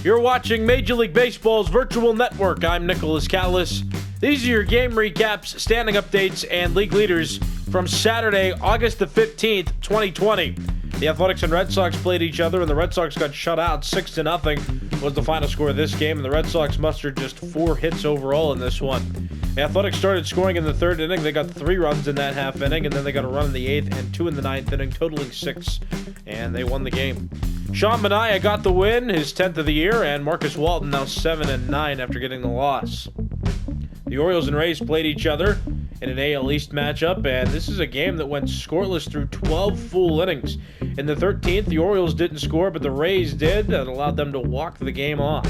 You're watching Major League Baseball's virtual network. I'm Nicholas Callis. These are your game recaps, standing updates, and league leaders from Saturday, August the 15th, 2020. The Athletics and Red Sox played each other, and the Red Sox got shut out 6-0 was the final score of this game, and the Red Sox mustered just 4 hits overall in this one. The Athletics started scoring in the third inning. They got 3 runs in that half inning, and then they got a run in the 8th and 2 in the 9th inning, totaling 6, and they won the game. Sean Manaea got the win, his 10th of the year, and Marcus Walton now 7-9 after getting the loss. The Orioles and Rays played each other in an AL East matchup, and this is a game that went scoreless through 12 full innings. In the 13th, the Orioles didn't score, but the Rays did. That allowed them to walk the game off.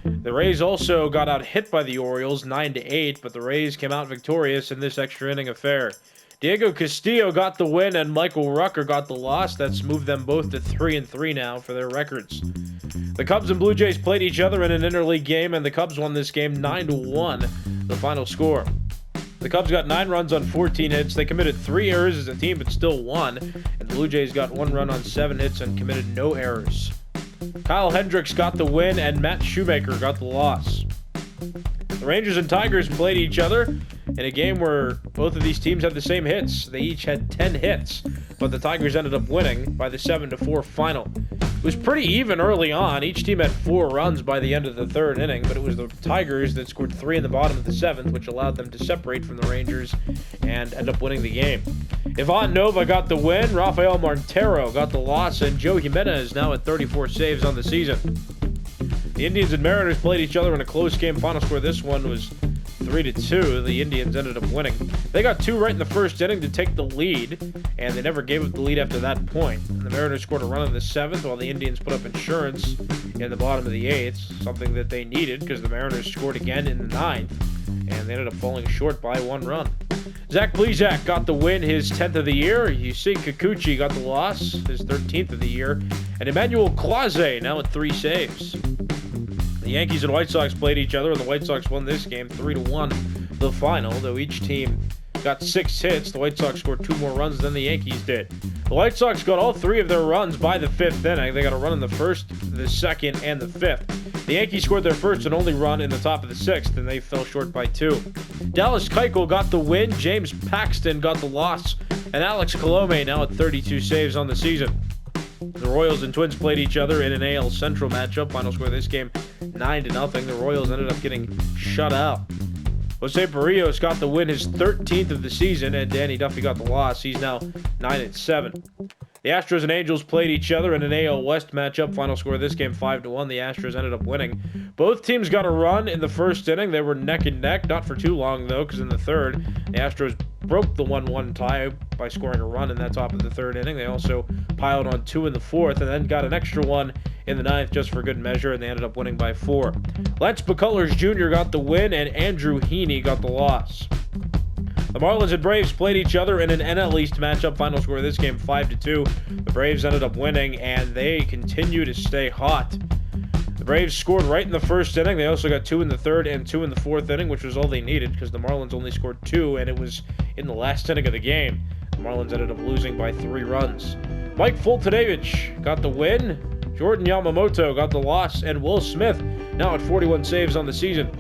The Rays also got out hit by the Orioles 9-8, but the Rays came out victorious in this extra inning affair. Diego Castillo got the win, and Michael Rucker got the loss. That's moved them both to 3-3 now for their records. The Cubs and Blue Jays played each other in an interleague game, and the Cubs won this game 9-1, the final score. The Cubs got 9 runs on 14 hits. They committed 3 errors as a team, but still won. And the Blue Jays got 1 run on 7 hits and committed no errors. Kyle Hendricks got the win, and Matt Shoemaker got the loss. The Rangers and Tigers played each other in a game where both of these teams had the same hits. They each had 10 hits, but the Tigers ended up winning by the 7-4 final. It was pretty even early on. Each team had 4 runs by the end of the third inning, but it was the Tigers that scored 3 in the bottom of the 7th, which allowed them to separate from the Rangers and end up winning the game. Ivan Nova got the win, Rafael Montero got the loss, and Joe Jimenez now at 34 saves on the season. The Indians and Mariners played each other in a close game. Final score of this one was 3-2. The Indians ended up winning. They got 2 right in the first inning to take the lead, and they never gave up the lead after that point. And the Mariners scored a run in the 7th, while the Indians put up insurance in the bottom of the 8th, something that they needed because the Mariners scored again in the 9th, and they ended up falling short by 1 run. Zach Plesac got the win, his 10th of the year. Yusei Kikuchi got the loss, his 13th of the year. And Emmanuel Clase now at 3 saves. The Yankees and White Sox played each other, and the White Sox won this game 3-1, the final, though each team got 6 hits. The White Sox scored 2 more runs than the Yankees did. The White Sox got all 3 of their runs by the 5th inning. They got a run in the 1st, the 2nd, and the 5th. The Yankees scored their first and only run in the top of the 6th, and they fell short by 2. Dallas Keuchel got the win, James Paxton got the loss, and Alex Colome now at 32 saves on the season. The Royals and Twins played each other in an AL Central matchup. Final score of this game, 9-0. The Royals ended up getting shut out. Jose Barrios got the win, his 13th of the season, and Danny Duffy got the loss. He's now 9-7. The Astros and Angels played each other in an AL West matchup. Final score of this game, 5-1. The Astros ended up winning. Both teams got a run in the first inning. They were neck and neck, not for too long, though, because in the third, the Astros broke the 1-1 tie by scoring a run in that top of the third inning. They also piled on 2 in the 4th and then got an extra 1 in the 9th just for good measure, and they ended up winning by 4. Lance McCullers Jr. got the win, and Andrew Heaney got the loss. The Marlins and Braves played each other in an NL East matchup. Final score of this game, 5-2. The Braves ended up winning, and they continue to stay hot. The Braves scored right in the first inning. They also got 2 in the 3rd and 2 in the 4th inning, which was all they needed because the Marlins only scored 2, and it was in the last inning of the game. The Marlins ended up losing by 3 runs. Mike Fultonevich got the win. Jordan Yamamoto got the loss, and Will Smith now at 41 saves on the season.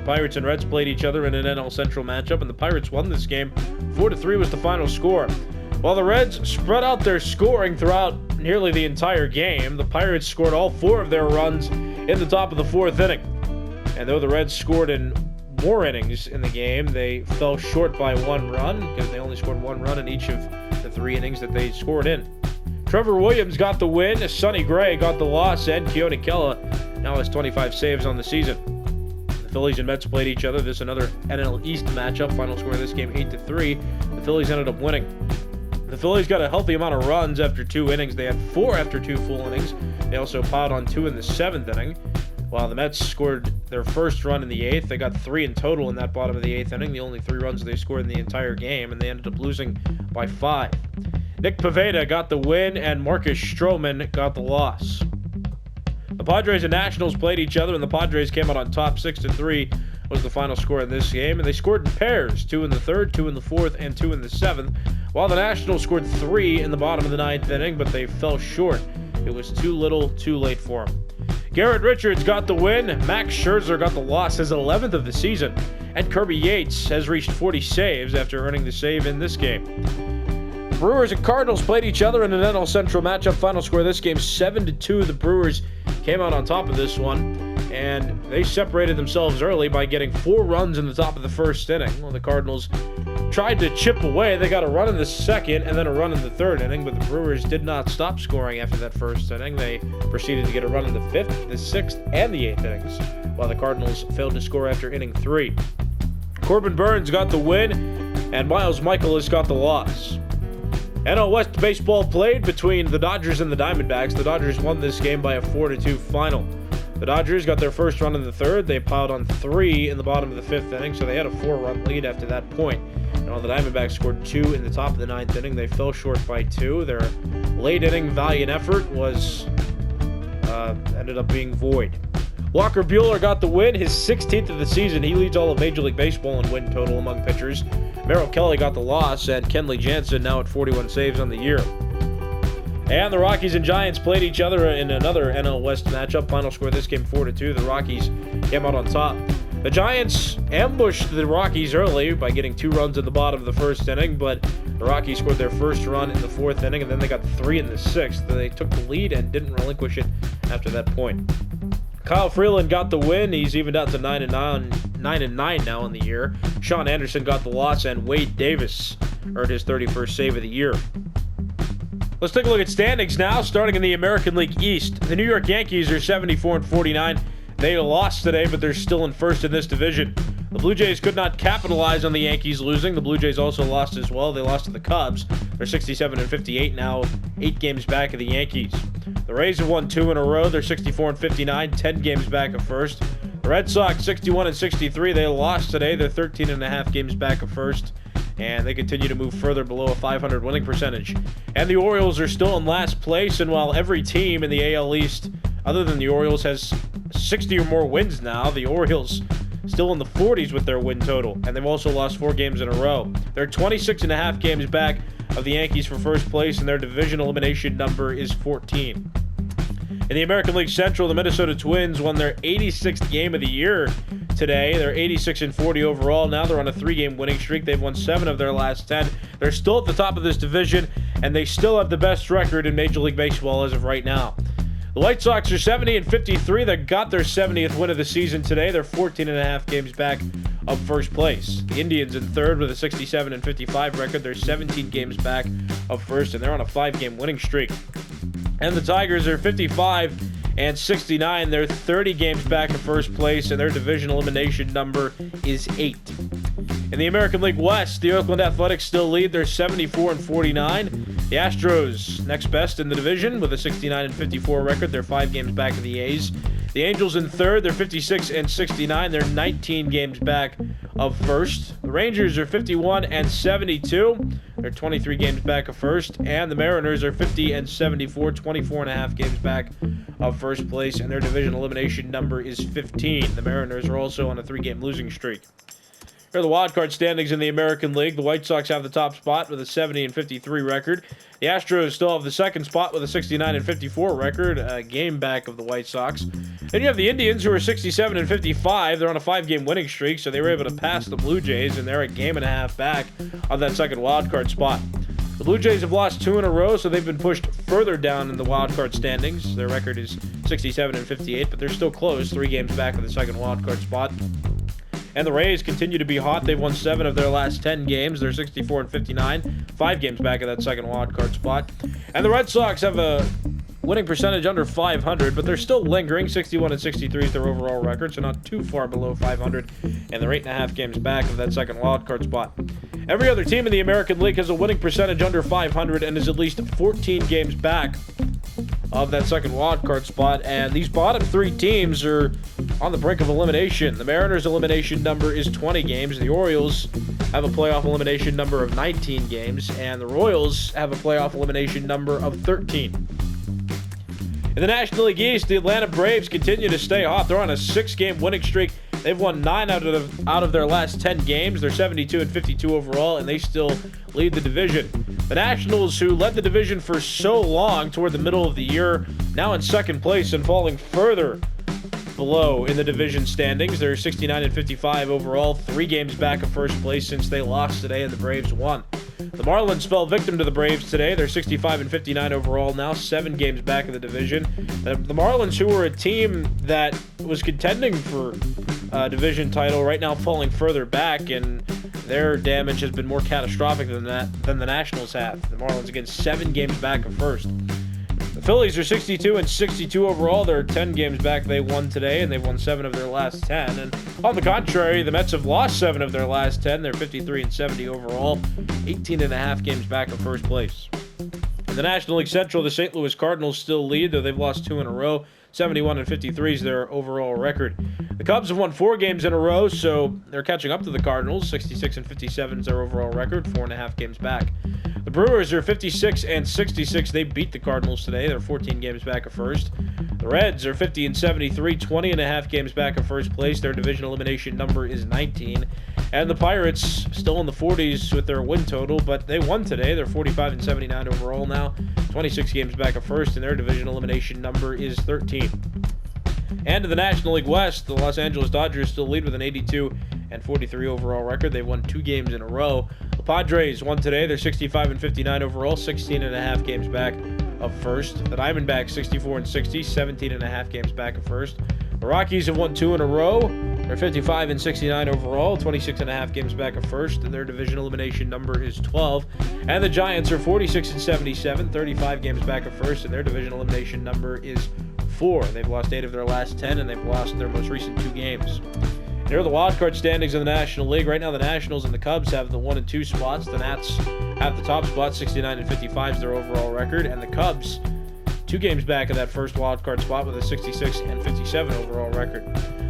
Pirates and Reds played each other in an NL Central matchup, and the Pirates won this game. 4-3 was the final score. While the Reds spread out their scoring throughout nearly the entire game, the Pirates scored all 4 of their runs in the top of the 4th inning. And though the Reds scored in more innings in the game, they fell short by 1 run because they only scored 1 run in each of the 3 innings that they scored in. Trevor Williams got the win, Sonny Gray got the loss, and Keone Kela now has 25 saves on the season. The Phillies and Mets played each other. This is another NL East matchup. Final score of this game, 8-3. The Phillies ended up winning. The Phillies got a healthy amount of runs after 2 innings. They had 4 after 2 full innings. They also piled on 2 in the 7th inning. While the Mets scored their first run in the 8th, they got 3 in total in that bottom of the 8th inning, the only 3 runs they scored in the entire game, and they ended up losing by 5. Nick Pivetta got the win, and Marcus Stroman got the loss. The Padres and Nationals played each other, and the Padres came out on top 6-3 was the final score in this game, and they scored in pairs, 2 in the 3rd, 2 in the 4th, and 2 in the 7th, while the Nationals scored 3 in the bottom of the 9th inning, but they fell short. It was too little, too late for them. Garrett Richards got the win. Max Scherzer got the loss, his 11th of the season. And Kirby Yates has reached 40 saves after earning the save in this game. Brewers and Cardinals played each other in an NL Central matchup. Final score of this game, 7-2. The Brewers came out on top of this one, and they separated themselves early by getting 4 runs in the top of the first inning. Well, the Cardinals tried to chip away. They got a run in the second and then a run in the third inning, but the Brewers did not stop scoring after that first inning. They proceeded to get a run in the 5th, the 6th, and the 8th innings, while the Cardinals failed to score after inning 3. Corbin Burns got the win, and Miles Michaelis got the loss. NL West baseball played between the Dodgers and the Diamondbacks. The Dodgers won this game by a 4-2 final. The Dodgers got their first run in the 3rd. They piled on 3 in the bottom of the 5th inning, so they had a 4-run lead after that point. And while the Diamondbacks scored 2 in the top of the 9th inning, they fell short by 2. Their late inning valiant effort was ended up being void. Walker Buehler got the win, his 16th of the season. He leads all of Major League Baseball in win total among pitchers. Merrill Kelly got the loss, and Kenley Jansen now at 41 saves on the year. And the Rockies and Giants played each other in another NL West matchup. Final score of this game, 4-2. The Rockies came out on top. The Giants ambushed the Rockies early by getting 2 runs in the bottom of the first inning, but the Rockies scored their first run in the 4th inning, and then they got 3 in the 6th. They took the lead and didn't relinquish it after that point. Kyle Freeland got the win. He's evened out to 9-9 now in the year. Sean Anderson got the loss, and Wade Davis earned his 31st save of the year. Let's take a look at standings now, starting in the American League East. The New York Yankees are 74-49. They lost today, but they're still in first in this division. The Blue Jays could not capitalize on the Yankees losing. The Blue Jays also lost as well. They lost to the Cubs. They're 67-58 now, 8 games back of the Yankees. The Rays have won 2 in a row. They're 64-59, 10 games back of first. The Red Sox 61-63. They lost today. They're 13.5 games back of first, and they continue to move further below a .500 winning percentage. And the Orioles are still in last place, and while every team in the AL East, other than the Orioles, has 60 or more wins now, the Orioles still in the 40s with their win total, and they've also lost 4 games in a row. They're 26.5 games back of the Yankees for first place, and their division elimination number is 14. In the American League Central, the Minnesota Twins won their 86th game of the year today. They're 86-40 overall. Now they're on a 3-game winning streak. They've won 7 of their last 10. They're still at the top of this division, and they still have the best record in Major League Baseball as of right now. The White Sox are 70-53. They got their 70th win of the season today. They're 14.5 games back of first place. The Indians in third with a 67-55 record. They're 17 games back of first, and they're on a 5-game winning streak. And the Tigers are 55-69. They're 30 games back of first place, and their division elimination number is 8. In the American League West, the Oakland Athletics still lead. They're 74-49. The Astros next best in the division with a 69-54 record. They're 5 games back of the A's. The Angels in third. They're 56-69. They're 19 games back of first. The Rangers are 51-72. They're 23 games back of first. And the Mariners are 50-74, 24.5 games back of first place. And their division elimination number is 15. The Mariners are also on a 3-game losing streak. Here are the wildcard standings in the American League. The White Sox have the top spot with a 70-53 record. The Astros still have the second spot with a 69-54 record, a game back of the White Sox. Then you have the Indians, who are 67-55. They're on a 5-game winning streak, so they were able to pass the Blue Jays, and they're a game and a half back on that second wildcard spot. The Blue Jays have lost 2 in a row, so they've been pushed further down in the wildcard standings. Their record is 67-58, but they're still close, 3 games back of the second wildcard spot. And the Rays continue to be hot. They've won 7 of their last 10 games. They're 64-59, 5 games back of that second wildcard spot. And the Red Sox have a winning percentage under .500, but they're still lingering. 61-63 is their overall record, so not too far below .500. And they're 8.5 games back of that second wildcard spot. Every other team in the American League has a winning percentage under .500 and is at least 14 games back of that second wildcard spot, and these bottom 3 teams are on the brink of elimination. The Mariners' elimination number is 20 games. The Orioles have a playoff elimination number of 19 games, and the Royals have a playoff elimination number of 13. In the National League East, the Atlanta Braves continue to stay hot. They're on a 6-game winning streak. They've won 9 out of their last 10 games. They're 72-52 overall, and they still lead the division. The Nationals, who led the division for so long toward the middle of the year, now in second place and falling further below in the division standings. They're 69-55 overall, 3 games back of first place since they lost today and the Braves won. The Marlins fell victim to the Braves today. They're 65-59 overall now, 7 games back in the division. The Marlins, who were a team that was contending for a division title, right now falling further back, and their damage has been more catastrophic than the Nationals have. The Marlins, again, 7 games back of first. The Phillies are 62-62 overall. They're 10 games back. They won today, and they've won 7 of their last 10. And on the contrary, the Mets have lost 7 of their last 10. They're 53-70 overall, 18.5 games back of first place. In the National League Central, the St. Louis Cardinals still lead, though they've lost 2 in a row. 71-53 is their overall record. The Cubs have won 4 games in a row, so they're catching up to the Cardinals. 66-57 is their overall record, 4.5 games back. The Brewers are 56-66. They beat the Cardinals today. They're 14 games back of first. The Reds are 50-73, 20.5 games back of first place. Their division elimination number is 19. And the Pirates still in the 40s with their win total, but they won today. They're 45-79 overall now, 26 games back of first, and their division elimination number is 13. And in the National League West, the Los Angeles Dodgers still lead with an 82-43 overall record. They've won 2 games in a row. The Padres won today. They're 65-59 overall, 16.5 games back of first. The Diamondbacks 64-60, 17.5 games back of first. The Rockies have won 2 in a row. They're 55-69 overall, 26.5 games back of first, and their division elimination number is 12. And the Giants are 46-77, 35 games back of first, and their division elimination number is 4. They've lost 8 of their last 10, and they've lost their most recent 2 games. Here are the wildcard standings in the National League. Right now, the Nationals and the Cubs have the 1 and 2 spots. The Nats have the top spot, 69-55 is their overall record, and the Cubs 2 games back of that first wildcard spot with a 66-57 overall record.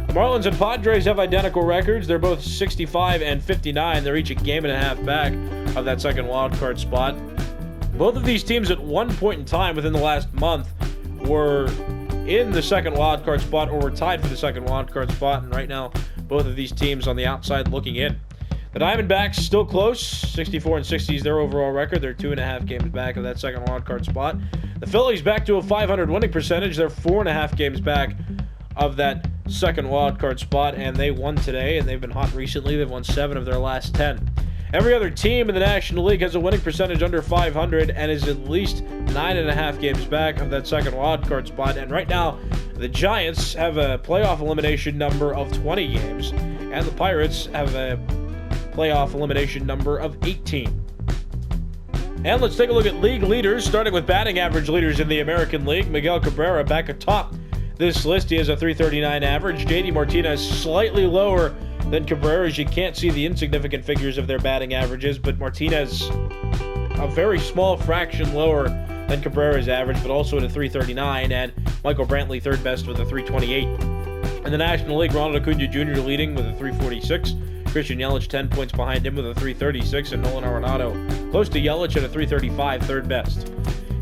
The Marlins and Padres have identical records. They're both 65-59. They're each a game and a half back of that second wildcard spot. Both of these teams at one point in time within the last month were in the second wildcard spot or were tied for the second wildcard spot, and right now both of these teams on the outside looking in. The Diamondbacks still close, 64-60 is their overall record. They're 2.5 games back of that second wildcard spot. The Phillies back to a .500 winning percentage. They're 4.5 games back of that second wildcard spot, and they won today, and they've been hot recently. They've won 7 of their last 10. Every other team in the National League has a winning percentage under .500 and is at least 9.5 games back of that second wildcard spot. And right now, the Giants have a playoff elimination number of 20 games, and the Pirates have a playoff elimination number of 18. And let's take a look at league leaders, starting with batting average leaders in the American League. Miguel Cabrera back atop this list. He has a .339 average. JD Martinez slightly lower than Cabrera's. You can't see the insignificant figures of their batting averages, but Martinez a very small fraction lower than Cabrera's average, but also at a .339, and Michael Brantley third best with a .328. In the National League, Ronald Acuna Jr. leading with a .346. Christian Yelich 10 points behind him with a .336, and Nolan Arenado close to Yelich at a .335, third best.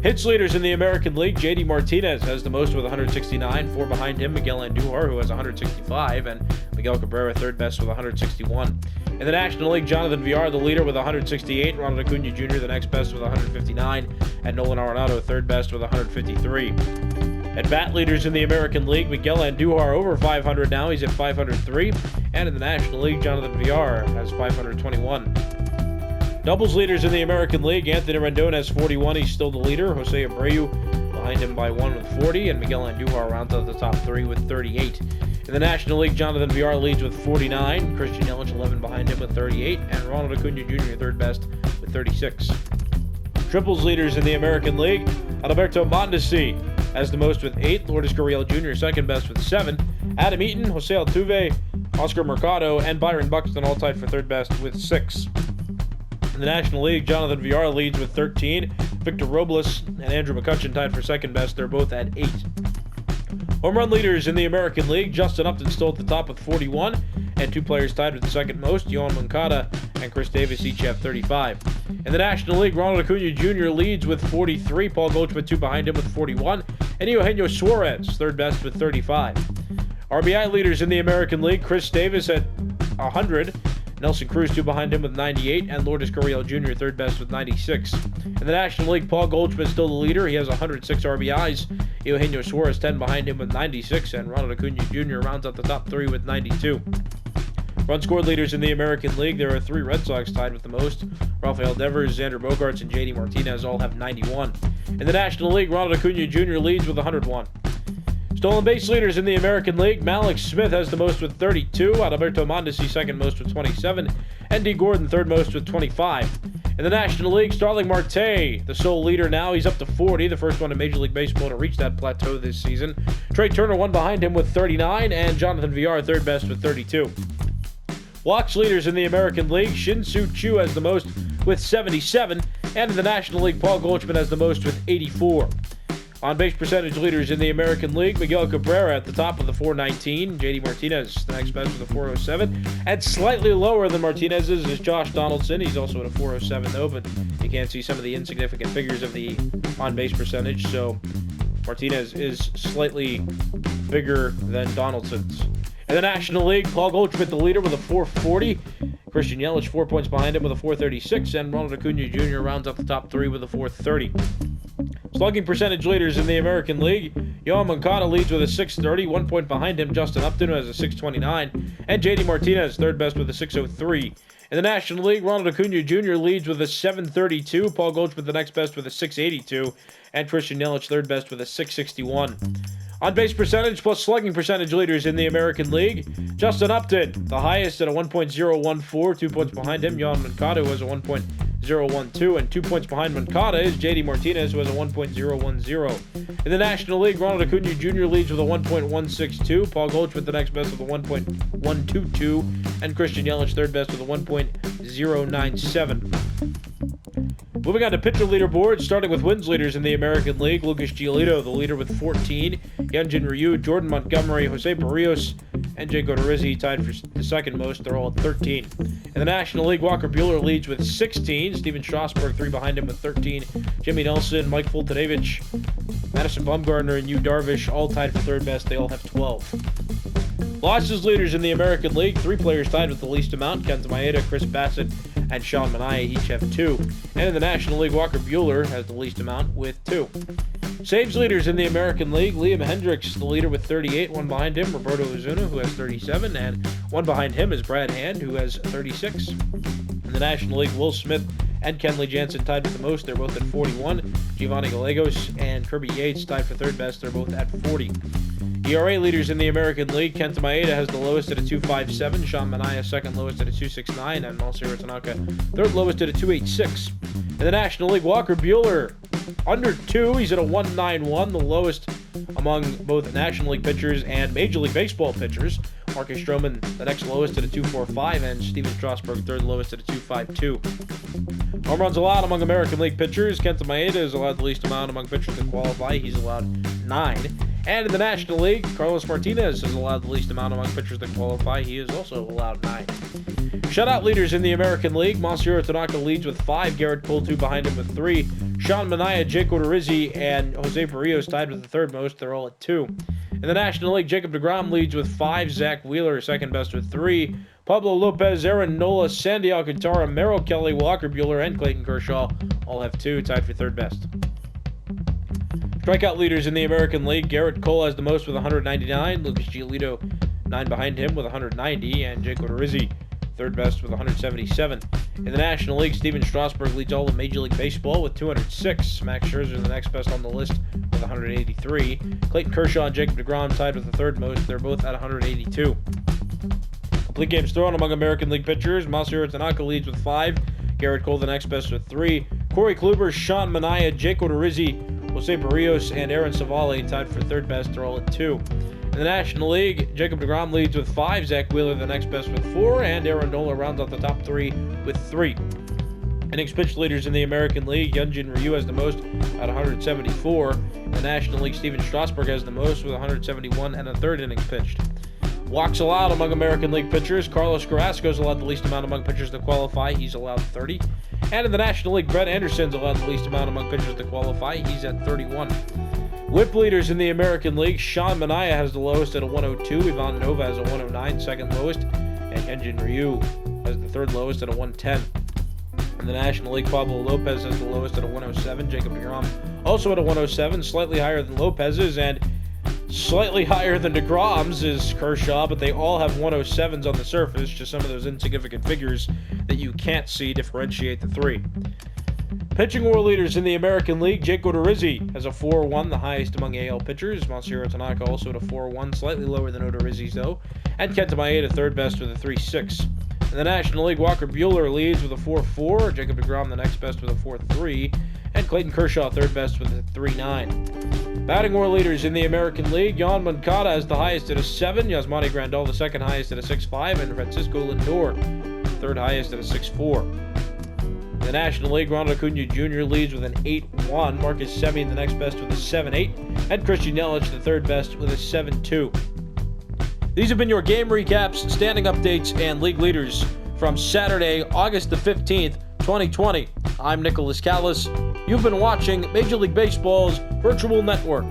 Hits leaders in the American League, JD Martinez has the most with 169, 4 behind him, Miguel Andujar, who has 165, and Miguel Cabrera third best with 161. In the National League, Jonathan Villar the leader with 168, Ronald Acuna Jr. the next best with 159, and Nolan Arenado third best with 153. At bat leaders in the American League, Miguel Andujar over 500 now, he's at 503, and in the National League, Jonathan Villar has 521. Doubles leaders in the American League, Anthony Rendon has 41, he's still the leader. Jose Abreu behind him by 1 with 40, and Miguel Andujar rounds out the top 3 with 38. In the National League, Jonathan Villar leads with 49, Christian Yelich 11 behind him with 38, and Ronald Acuna Jr. third best with 36. Triples leaders in the American League, Alberto Mondesi has the most with 8, Lourdes Gurriel Jr. second best with 7, Adam Eaton, Jose Altuve, Oscar Mercado, and Byron Buxton all tied for third best with 6. In the National League, Jonathan Villar leads with 13, Victor Robles and Andrew McCutchen tied for second best, they're both at 8. Home run leaders in the American League, Justin Upton still at the top with 41, and 2 players tied with the second most, Yohan Moncada and Chris Davis each have 35. In the National League, Ronald Acuna Jr. leads with 43, Paul Goldschmidt 2 behind him with 41, and Eugenio Suarez third best with 35. RBI leaders in the American League, Chris Davis at 100. Nelson Cruz, two behind him with 98, and Lourdes Gurriel Jr. third best with 96. In the National League, Paul Goldschmidt still the leader. He has 106 RBIs. Eugenio Suarez 10 behind him with 96, and Ronald Acuna Jr. rounds out the top three with 92. Run scored leaders in the American League, there are three Red Sox tied with the most. Rafael Devers, Xander Bogaerts, and JD Martinez all have 91. In the National League, Ronald Acuna Jr. leads with 101. Stolen base leaders in the American League, Malik Smith has the most with 32, Adalberto Mondesi second most with 27, and D. Gordon third most with 25. In the National League, Starling Marte, the sole leader now, he's up to 40, the first one in Major League Baseball to reach that plateau this season. Trey Turner one behind him with 39, and Jonathan Villar third best with 32. Walks leaders in the American League, Shin-Soo Choo has the most with 77, and in the National League, Paul Goldschmidt has the most with 84. On-base percentage leaders in the American League, Miguel Cabrera at the top with the 419, JD Martinez the next best with a 407, and slightly lower than Martinez's is Josh Donaldson. He's also at a 407 though, but you can't see some of the insignificant figures of the on-base percentage, so Martinez is slightly bigger than Donaldson's. In the National League, Paul Goldschmidt the leader with a 440, Christian Yelich 4 points behind him with a 436, and Ronald Acuna Jr. rounds out the top three with a 430. Slugging percentage leaders in the American League, Yohan Moncada leads with a 630, 1 point behind him, Justin Upton who has a 629, and JD Martinez third best with a 603. In the National League, Ronald Acuna Jr. leads with a 732, Paul Goldschmidt the next best with a 682, and Christian Yelich third best with a 661. On-base percentage plus slugging percentage leaders in the American League, Justin Upton, the highest at a 1.014, 2 points behind him, Yohan Moncada who has a 1.012, and 2 points behind Moncada is JD Martinez who has a 1.010. In the National League, Ronald Acuna Jr. leads with a 1.162, Paul Goldschmidt the next best with a 1.122, and Christian Yelich third best with a 1.097. Moving on to pitcher leaderboards, starting with wins leaders in the American League, Lucas Giolito, the leader with 14, Hyunjin Ryu, Jordan Montgomery, Jose Barrios, and Jake Odorizzi tied for the second most. They're all at 13. In the National League, Walker Buehler leads with 16, Steven Strasburg three behind him with 13, Jimmy Nelson, Mike Fultonevich, Madison Bumgarner, and Yu Darvish all tied for third best. They all have 12. Losses leaders in the American League, three players tied with the least amount, Kenta Maeda, Chris Bassett, and Sean Manaea each have 2. And in the National League, Walker Buehler has the least amount with 2. Saves leaders in the American League, Liam Hendricks, the leader with 38, one behind him, Roberto Ozuna, who has 37, and one behind him is Brad Hand, who has 36. In the National League, Will Smith and Kenley Jansen tied with the most. They're both at 41. Giovanni Gallegos and Kirby Yates tied for third best. They're both at 40. ERA leaders in the American League, Kenta Maeda has the lowest at a 2.57, Sean Manaea second lowest at a 2.69, and Masahiro Tanaka third lowest at a 2.86. In the National League, Walker Buehler under 2, he's at a 1.91, the lowest among both National League pitchers and Major League Baseball pitchers. Marcus Stroman the next lowest at a 2.45, and Steven Strasburg third lowest at a 2.52. Home runs allowed among American League pitchers, Kenta Maeda is allowed the least amount among pitchers that qualify, he's allowed 9. And in the National League, Carlos Martinez is allowed the least amount among pitchers that qualify. He is also allowed 9. Shutout leaders in the American League, Masahiro Tanaka leads with 5, Garrett Cole 2 behind him with 3, Sean Manaea, Jake Odorizzi, and Jose Barrios tied with the third most. They're all at 2. In the National League, Jacob deGrom leads with 5, Zach Wheeler second best with 3, Pablo Lopez, Aaron Nola, Sandy Alcantara, Merrill Kelly, Walker Buehler, and Clayton Kershaw all have 2, tied for third best. Strikeout leaders in the American League, Garrett Cole has the most with 199, Lucas Giolito 9 behind him with 190, and Jake Odorizzi third best with 177. In the National League, Steven Strasburg leads all of Major League Baseball with 206. Max Scherzer the next best on the list with 183. Clayton Kershaw and Jacob deGrom tied with the third most. They're both at 182. Complete games thrown among American League pitchers, Masahiro Tanaka leads with 5. Garrett Cole the next best with 3. Corey Kluber, Sean Manaea, Jake Odorizzi, Jose Barrios, and Aaron Savale tied for third best. They're all at 2. In the National League, Jacob deGrom leads with 5, Zach Wheeler the next best with 4, and Aaron Nola rounds out the top 3 with 3. Innings pitched leaders in the American League, Hyunjin Ryu has the most at 174. In the National League, Steven Strasburg has the most with 171 and a third innings pitched. Walks allowed among American League pitchers, Carlos Carrasco is allowed the least amount among pitchers that qualify. He's allowed 30. And in the National League, Brett Anderson's allowed the least amount among pitchers that qualify. He's at 31. Whip leaders in the American League, Sean Manaea has the lowest at a 102. Ivan Nova has a 109, second lowest. And Hyunjin Ryu has the third lowest at a 110. In the National League, Pablo Lopez has the lowest at a 107. Jacob deGrom also at a 107, slightly higher than Lopez's, and slightly higher than deGrom's is Kershaw, but they all have 107s on the surface, just some of those insignificant figures that you can't see differentiate the three. Pitching war leaders in the American League, Jake Odorizzi has a 4-1, the highest among AL pitchers. Masahiro Tanaka also at a 4-1, slightly lower than Odorizzi's though. And Kenta Maeda third best with a 3-6. In the National League, Walker Buehler leads with a 4-4, Jacob deGrom the next best with a 4-3, and Clayton Kershaw third best with a 3-9. Batting war leaders in the American League, Yohan Moncada has the highest at a 7, Yasmani Grandal the second highest at a 6-5, and Francisco Lindor third highest at a 6-4. In the National League, Ronald Acuna Jr. leads with an 8-1, Marcus Semien the next best with a 7-8, and Christian Yelich the third best with a 7-2. These have been your game recaps, standing updates, and league leaders from Saturday, August the 15th, 2020. I'm Nicholas Callis. You've been watching Major League Baseball's Virtual Network.